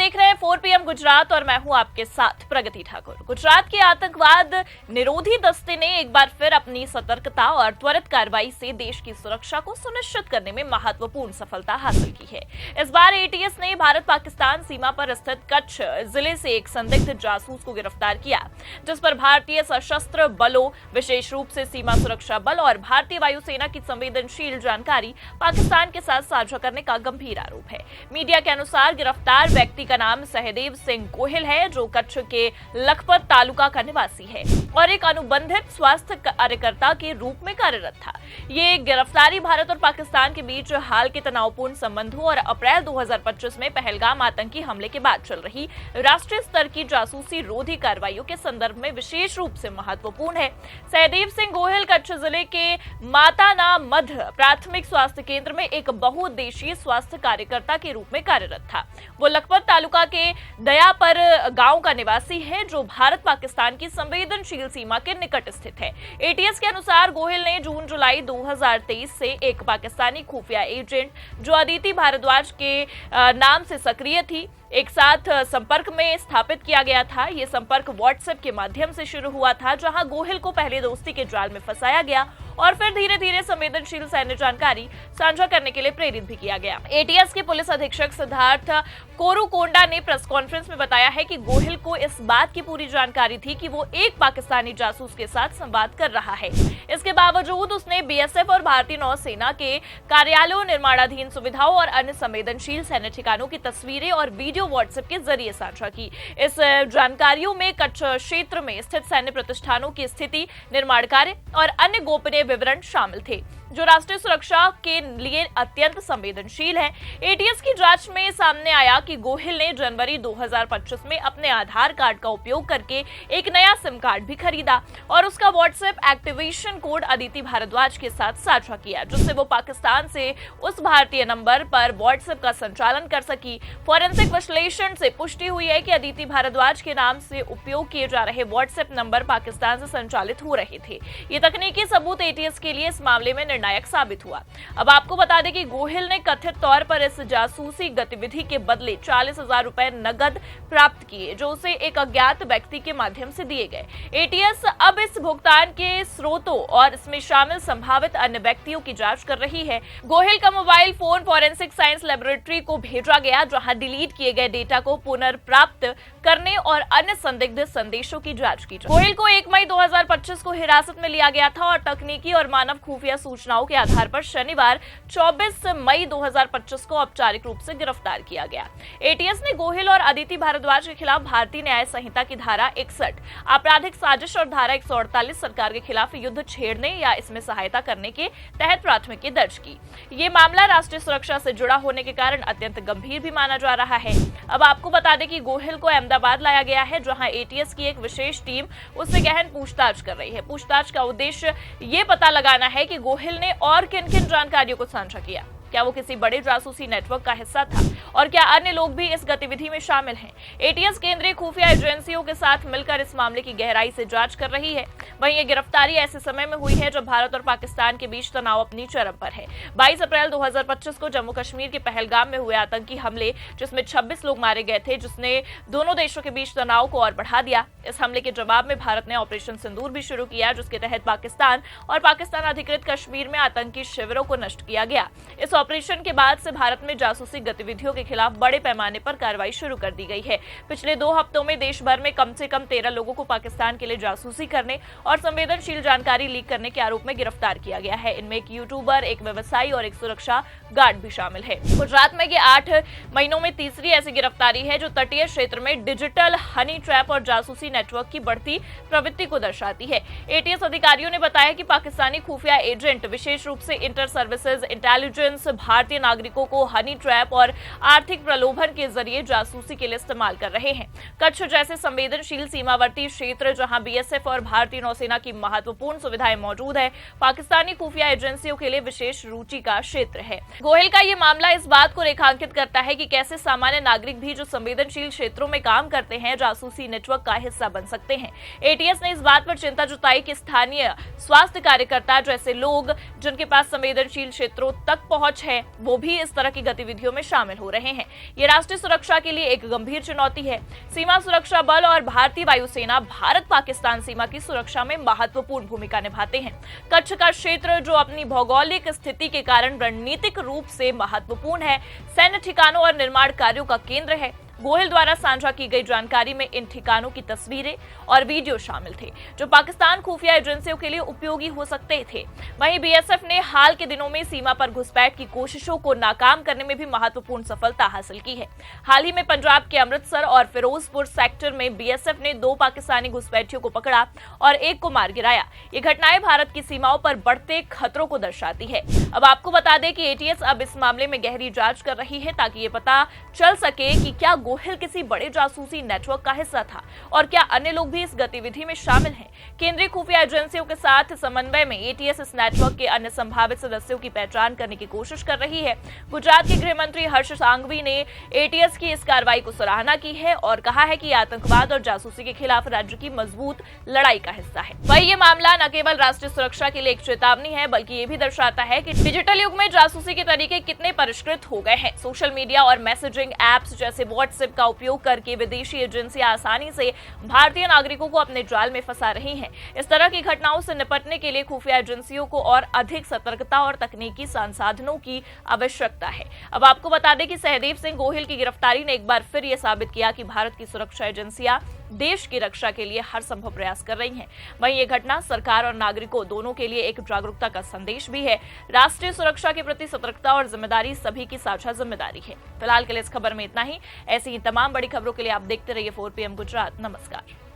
देख रहे हैं 4 PM गुजरात और मैं हूं आपके साथ प्रगति ठाकुर। गुजरात के आतंकवाद निरोधी दस्ते ने एक बार फिर अपनी सतर्कता और त्वरित कार्रवाई से देश की सुरक्षा को सुनिश्चित करने में महत्वपूर्ण सफलता हासिल की है। इस बार एटीएस ने भारत पाकिस्तान सीमा पर स्थित कच्छ जिले से एक संदिग्ध जासूस को गिरफ्तार किया, जिस पर भारतीय सशस्त्र बलों, विशेष रूप से सीमा सुरक्षा बल और भारतीय वायुसेना की संवेदनशील जानकारी पाकिस्तान के साथ साझा करने का गंभीर आरोप है। मीडिया के अनुसार गिरफ्तार व्यक्ति का नाम सहदेव सिंह गोहिल है, जो कच्छ के लखपत तालुका का निवासी है और एक अनुबंधित स्वास्थ्य कार्यकर्ता के रूप में कार्यरत था। ये गिरफ्तारी भारत और पाकिस्तान के बीच हाल के तनावपूर्ण संबंधों और अप्रैल 2025 में पहलगाम आतंकी हमले के बाद चल रही राष्ट्रीय स्तर की जासूसी रोधी कार्रवाइयों के संदर्भ में विशेष रूप से महत्वपूर्ण है। सहदेव सिंह गोहिल कच्छ जिले के माताना मध्य प्राथमिक स्वास्थ्य केंद्र में एक बहुउद्देशीय स्वास्थ्य कार्यकर्ता के रूप में कार्यरत था। वो लखपत तालुका के दयापर गांव का निवासी है, जो भारत पाकिस्तान की संवेदनशील सीमा के निकट स्थित है। एटीएस के अनुसार गोहिल ने जून-जुलाई 2023 से एक पाकिस्तानी खुफिया एजेंट जो अदिति भारद्वाज के नाम से सक्रिय थी, एक साथ संपर्क में स्थापित किया गया था। यह संपर्क व्हाट्सएप के माध्यम से शुरू हुआ था, जहां गोहिल को पहले दोस्ती के जाल में फंसाया गया और फिर धीरे धीरे संवेदनशील सैन्य जानकारी साझा करने के लिए प्रेरित भी किया गया। एटीएस के पुलिस अधीक्षक सिद्धार्थ कोरुकोंडा ने प्रेस कॉन्फ्रेंस में बताया है कि गोहिल को इस बात की पूरी जानकारी थी कि वो एक पाकिस्तानी जासूस के साथ संवाद कर रहा है। इसके बावजूद उसने बीएसएफ और भारतीय नौसेना के कार्यालयों, निर्माणाधीन सुविधाओं और अन्य संवेदनशील सैन्य ठिकानों की तस्वीरें और वीडियो व्हाट्सएप के जरिए साझा की। इस जानकारियों में कच्छ क्षेत्र में स्थित सैन्य प्रतिष्ठानों की स्थिति, निर्माण कार्य और अन्य गोपनीय विवरण शामिल थे, जो राष्ट्रीय सुरक्षा के लिए अत्यंत संवेदनशील है। एटीएस की जांच में सामने आया कि गोहिल ने जनवरी 2025 में अपने आधार कार्ड का उपयोग करके एक नया सिम कार्ड भी खरीदा और उसका WhatsApp activation code Aditi Bhardwaj के साथ साझा किया, जिससे वो पाकिस्तान से उस भारतीय नंबर पर व्हाट्सएप का संचालन कर सकी। फॉरेंसिक विश्लेषण से पुष्टि हुई है कि अदिति भारद्वाज के नाम से उपयोग किए जा रहे व्हाट्सएप नंबर पाकिस्तान से संचालित हो रहे थे। ये तकनीकी सबूत एटीएस के लिए इस मामले में निर्णायक साबित हुआ। अब आपको बता दें कि गोहिल ने कथित तौर पर इस जासूसी गतिविधि के बदले 40,000 रुपए नगद प्राप्त किए, जो उसे एक अज्ञात व्यक्ति के माध्यम से दिए गए। एटीएस अब इस भुगतान के स्रोतों और इसमें शामिल संभावित अन्य व्यक्तियों की जांच कर रही है। गोहिल का mobile phone forensic science laboratory को भेजा गया, जहां डिलीट किए गए डेटा को पुनर्प्राप्त करने और अन्य संदिग्ध संदेशों की जांच की जाए। गोहिल को 1 मई 2025 को हिरासत में लिया गया था और तकनीकी और मानव खुफिया सूचनाओं के आधार पर शनिवार 24 मई 2025 को औपचारिक रूप से गिरफ्तार किया गया। एटीएस ने गोहिल और अदिति भारद्वाज के खिलाफ भारतीय न्याय संहिता की धारा 61, आपराधिक साजिश और धारा 148 सरकार के खिलाफ युद्ध छेड़ने या इसमें सहायता करने के तहत प्राथमिकी दर्ज की। ये मामला राष्ट्रीय सुरक्षा से जुड़ा होने के कारण अत्यंत गंभीर भी माना जा रहा है। अब आपको बता दें कि गोहिल को अहमदाबाद लाया गया है, जहां एटीएस की एक विशेष टीम उससे गहन पूछताछ कर रही है। पूछताछ का उद्देश्य ये पता लगाना है कि गोहिल ने और किन किन जानकारियों को साझा किया, क्या वो किसी बड़े जासूसी नेटवर्क का हिस्सा था और क्या अन्य लोग भी इस गतिविधि में शामिल हैं। एटीएस केंद्रीय खुफिया एजेंसियों के साथ मिलकर इस मामले की गहराई से जांच कर रही है। वहीं ये गिरफ्तारी ऐसे समय में हुई है जब भारत और पाकिस्तान के बीच तनाव अपनी चरम पर है। 22 अप्रैल 2025 को जम्मू कश्मीर के पहलगाम में हुए आतंकी हमले, जिसमें 26 लोग मारे गए थे, जिसने दोनों देशों के बीच तनाव को और बढ़ा दिया। इस हमले के जवाब में भारत ने ऑपरेशन सिंदूर भी शुरू किया, जिसके तहत पाकिस्तान और पाकिस्तान अधिकृत कश्मीर में आतंकी शिविरों को नष्ट किया गया। इस ऑपरेशन के बाद से भारत में जासूसी गतिविधियों के खिलाफ बड़े पैमाने पर कार्रवाई शुरू कर दी गई है। पिछले 2 हफ्तों में देश भर में कम से कम 13 लोगों को पाकिस्तान के लिए जासूसी करने और संवेदनशील जानकारी लीक करने के आरोप में गिरफ्तार किया गया है। इनमें एक यूट्यूबर, एक व्यवसायी और एक सुरक्षा गार्ड भी शामिल है। गुजरात में ये 8 महीनों में तीसरी ऐसी गिरफ्तारी है जो तटीय क्षेत्र में डिजिटल हनी ट्रैप और जासूसी नेटवर्क की बढ़ती प्रवृत्ति को दर्शाती है। एटीएस अधिकारियों ने बताया कि पाकिस्तानी खुफिया एजेंट विशेष रूप से इंटर सर्विसेज इंटेलिजेंस भारतीय नागरिकों को हनी ट्रैप और आर्थिक प्रलोभन के जरिए जासूसी के लिए इस्तेमाल कर रहे हैं। कच्छ जैसे संवेदनशील सीमावर्ती क्षेत्र, जहां बीएसएफ और भारतीय नौसेना की महत्वपूर्ण सुविधाएं मौजूद है, पाकिस्तानी खुफिया एजेंसियों के लिए विशेष रुचि का क्षेत्र है। गोहिल का ये मामला इस बात को रेखांकित करता है कि कैसे सामान्य नागरिक भी जो संवेदनशील क्षेत्रों में काम करते हैं, जासूसी नेटवर्क का हिस्सा बन सकते हैं। एटीएस ने इस बात पर चिंता जताई कि स्थानीय स्वास्थ्य कार्यकर्ता जैसे लोग जिनके पास संवेदनशील क्षेत्रों तक पहुंच जांच है वो भी इस तरह की गतिविधियों में शामिल हो रहे हैं। ये राष्ट्रीय सुरक्षा के लिए एक गंभीर चुनौती है। सीमा सुरक्षा बल और भारतीय वायुसेना भारत पाकिस्तान सीमा की सुरक्षा में महत्वपूर्ण भूमिका निभाते हैं। कच्छ का क्षेत्र जो अपनी भौगोलिक स्थिति के कारण रणनीतिक रूप से महत्वपूर्ण है, सैन्य ठिकानों और निर्माण कार्यों का केंद्र है। गोहिल द्वारा साझा की गई जानकारी में इन ठिकानों की तस्वीरें और वीडियो शामिल थे जो पाकिस्तान खुफिया एजेंसियों के लिए उपयोगी हो सकते थे। वहीं बीएसएफ ने हाल के दिनों में सीमा पर घुसपैठ की कोशिशों को नाकाम करने में भी महत्वपूर्ण सफलता हासिल की है। हाल ही में पंजाब के अमृतसर और फिरोजपुर सेक्टर में बीएसएफ ने 2 पाकिस्तानी घुसपैठियों को पकड़ा और 1 को मार गिराया। ये घटनाएं भारत की सीमाओं पर बढ़ते खतरों को दर्शाती है। अब आपको बता दें कि एटीएस अब इस मामले में गहरी जांच कर रही है ताकि ये पता चल सके कि क्या गोहिल किसी बड़े जासूसी नेटवर्क का हिस्सा था और क्या अन्य लोग भी इस गतिविधि में शामिल हैं। केंद्रीय खुफिया एजेंसियों के साथ समन्वय में एटीएस इस नेटवर्क के अन्य संभावित सदस्यों की पहचान करने की कोशिश कर रही है। गुजरात के गृह मंत्री हर्ष सांघवी ने एटीएस की इस कार्रवाई को सराहना की है और कहा है कि आतंकवाद और जासूसी के खिलाफ राज्य की मजबूत लड़ाई का हिस्सा है। वही ये मामला न केवल राष्ट्रीय सुरक्षा के लिए एक चेतावनी है बल्कि ये भी दर्शाता है कि डिजिटल युग में जासूसी के तरीके कितने परिष्कृत हो गए हैं। सोशल मीडिया और मैसेजिंग एप्स जैसे व्हाट्सएप का उपयोग करके विदेशी एजेंसियां आसानी से भारतीय नागरिकों को अपने जाल में फंसा रही हैं। इस तरह की घटनाओं से निपटने के लिए खुफिया एजेंसियों को और अधिक सतर्कता और तकनीकी संसाधनों की आवश्यकता है। अब आपको बता दें कि सहदेव सिंह गोहिल की गिरफ्तारी ने एक बार फिर यह साबित किया कि भारत की सुरक्षा एजेंसियां देश की रक्षा के लिए हर संभव प्रयास कर रही हैं। वहीं ये घटना सरकार और नागरिकों दोनों के लिए एक जागरूकता का संदेश भी है। राष्ट्रीय सुरक्षा के प्रति सतर्कता और जिम्मेदारी सभी की साझा जिम्मेदारी है। फिलहाल के लिए इस खबर में इतना ही। ऐसी ही तमाम बड़ी खबरों के लिए आप देखते रहिए 4 PM गुजरात। नमस्कार।